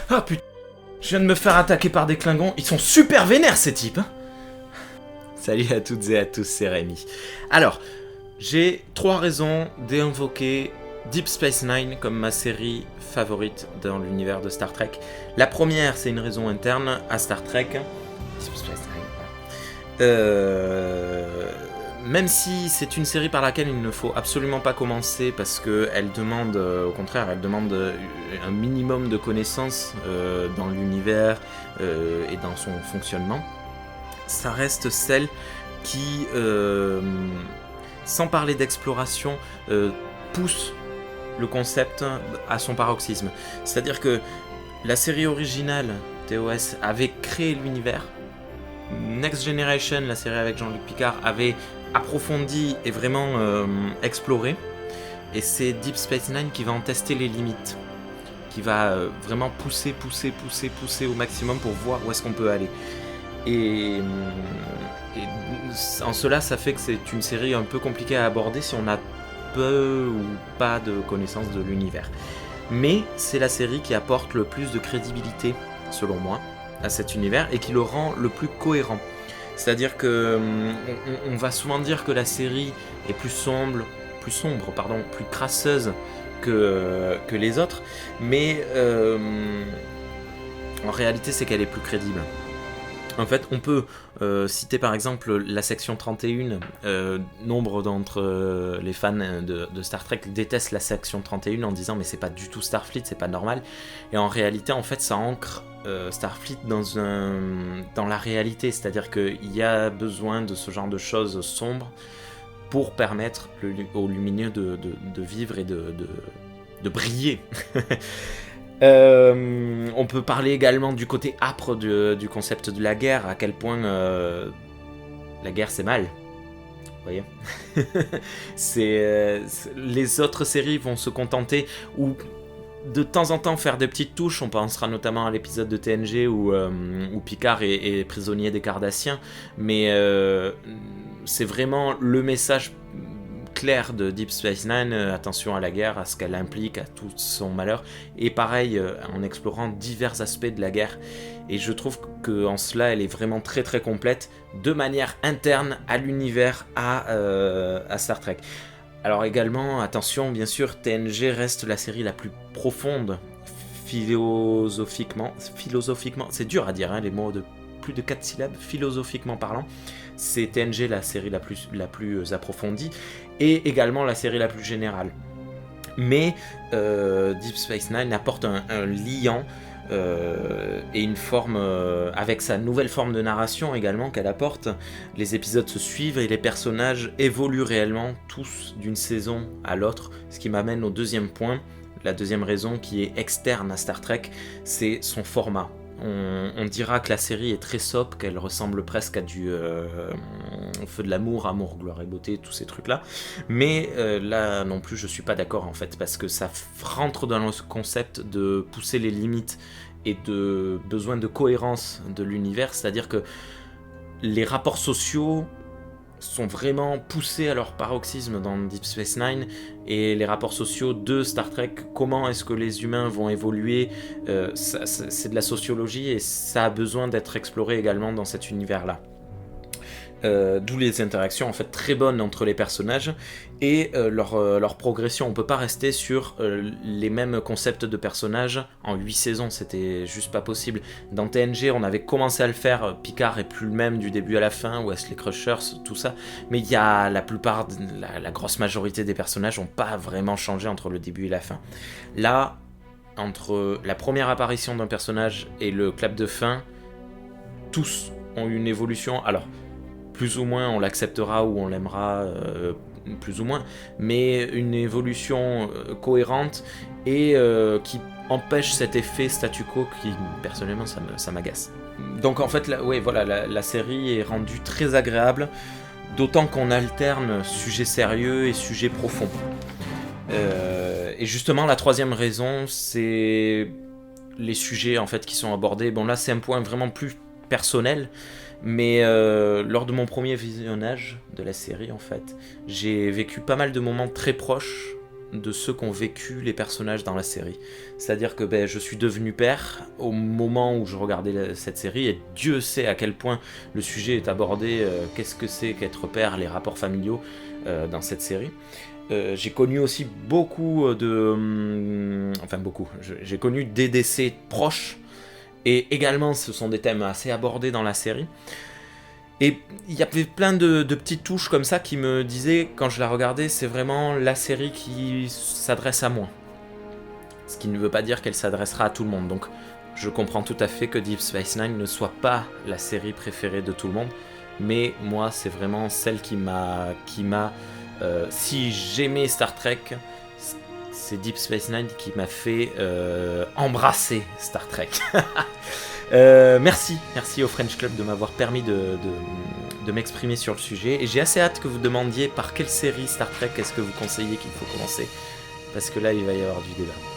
Ah putain, je viens de me faire attaquer par des Klingons, ils sont super vénères ces types hein. Salut à toutes et à tous, c'est Rémi. Alors, j'ai 3 raisons d'invoquer Deep Space Nine comme ma série favorite dans l'univers de Star Trek. La première, c'est une raison interne à Star Trek. Deep Space Nine. Même si c'est une série par laquelle il ne faut absolument pas commencer parce qu'elle demande, au contraire, elle demande un minimum de connaissances dans l'univers et dans son fonctionnement, ça reste celle qui, sans parler d'exploration, pousse le concept à son paroxysme. C'est-à-dire que la série originale TOS avait créé l'univers, Next Generation, la série avec Jean-Luc Picard, avait approfondi et vraiment exploré, et c'est Deep Space Nine qui va en tester les limites, qui va vraiment pousser au maximum pour voir où est-ce qu'on peut aller. Et en cela, ça fait que c'est une série un peu compliquée à aborder si on a peu ou pas de connaissance de l'univers. Mais c'est la série qui apporte le plus de crédibilité, selon moi, à cet univers et qui le rend le plus cohérent. C'est-à-dire que on va souvent dire que la série est plus sombre, plus crasseuse que les autres, mais en réalité, c'est qu'elle est plus crédible. En fait, on peut citer par exemple la section 31. Nombre d'entre les fans de Star Trek détestent la section 31 en disant mais c'est pas du tout Starfleet, c'est pas normal. Et en réalité, en fait, ça ancre Starfleet dans la réalité, c'est-à-dire qu'il y a besoin de ce genre de choses sombres pour permettre aux lumineux de vivre et de briller. On peut parler également du côté âpre du concept de la guerre, à quel point la guerre c'est mal. Vous voyez. Les autres séries vont se contenter ou de temps en temps faire des petites touches. On pensera notamment à l'épisode de TNG où Picard est prisonnier des Cardassiens, mais c'est vraiment le message clair de Deep Space Nine, attention à la guerre, à ce qu'elle implique, à tout son malheur, et pareil en explorant divers aspects de la guerre. Et je trouve qu'en cela elle est vraiment très très complète de manière interne à l'univers, à Star Trek. Alors également, attention, bien sûr, TNG reste la série la plus profonde philosophiquement, c'est dur à dire, hein, les mots de plus de 4 syllabes, philosophiquement parlant. C'est TNG la série la plus approfondie et également la série la plus générale. Mais Deep Space Nine apporte un liant et une forme, avec sa nouvelle forme de narration également qu'elle apporte. Les épisodes se suivent et les personnages évoluent réellement, tous d'une saison à l'autre, ce qui m'amène au deuxième point. La deuxième raison qui est externe à Star Trek, c'est son format. On dira que la série est très soap, qu'elle ressemble presque à du Feu de l'amour, Amour, Gloire et Beauté, tous ces trucs-là. Mais là non plus, je suis pas d'accord en fait, parce que ça rentre dans le concept de pousser les limites et de besoin de cohérence de l'univers, c'est-à-dire que les rapports sociaux sont vraiment poussés à leur paroxysme dans Deep Space Nine, et les rapports sociaux de Star Trek, comment est-ce que les humains vont évoluer, c'est de la sociologie et ça a besoin d'être exploré également dans cet univers-là. D'où les interactions en fait très bonnes entre les personnages et leur progression. On peut pas rester sur les mêmes concepts de personnages en 8 saisons, c'était juste pas possible. Dans TNG, on avait commencé à le faire, Picard est plus le même du début à la fin, Wesley Crusher, tout ça, mais il y a la plupart, la grosse majorité des personnages n'ont pas vraiment changé entre le début et la fin. Là, entre la première apparition d'un personnage et le clap de fin, tous ont eu une évolution. Alors, plus ou moins on l'acceptera ou on l'aimera, plus ou moins, mais une évolution cohérente et qui empêche cet effet statu quo qui personnellement ça m'agace. Donc en fait la série est rendue très agréable, d'autant qu'on alterne sujet sérieux et sujet profond. Et justement la troisième raison, c'est les sujets en fait qui sont abordés. Bon là c'est un point vraiment plus personnel, mais lors de mon premier visionnage de la série en fait, j'ai vécu pas mal de moments très proches de ce qu'ont vécu les personnages dans la série. C'est-à-dire que je suis devenu père au moment où je regardais cette série, et Dieu sait à quel point le sujet est abordé, qu'est-ce que c'est qu'être père, les rapports familiaux dans cette série. J'ai connu aussi beaucoup j'ai connu des décès proches, et également ce sont des thèmes assez abordés dans la série. Et il y avait plein de petites touches comme ça qui me disaient, quand je la regardais, c'est vraiment la série qui s'adresse à moi. Ce qui ne veut pas dire qu'elle s'adressera à tout le monde. Donc je comprends tout à fait que Deep Space Nine ne soit pas la série préférée de tout le monde. Mais moi, c'est vraiment celle qui m'a si j'aimais Star Trek, c'est Deep Space Nine qui m'a fait embrasser Star Trek. Merci au French Club de m'avoir permis de m'exprimer sur le sujet, et j'ai assez hâte que vous demandiez par quelle série Star Trek est-ce que vous conseillez qu'il faut commencer, parce que là il va y avoir du débat.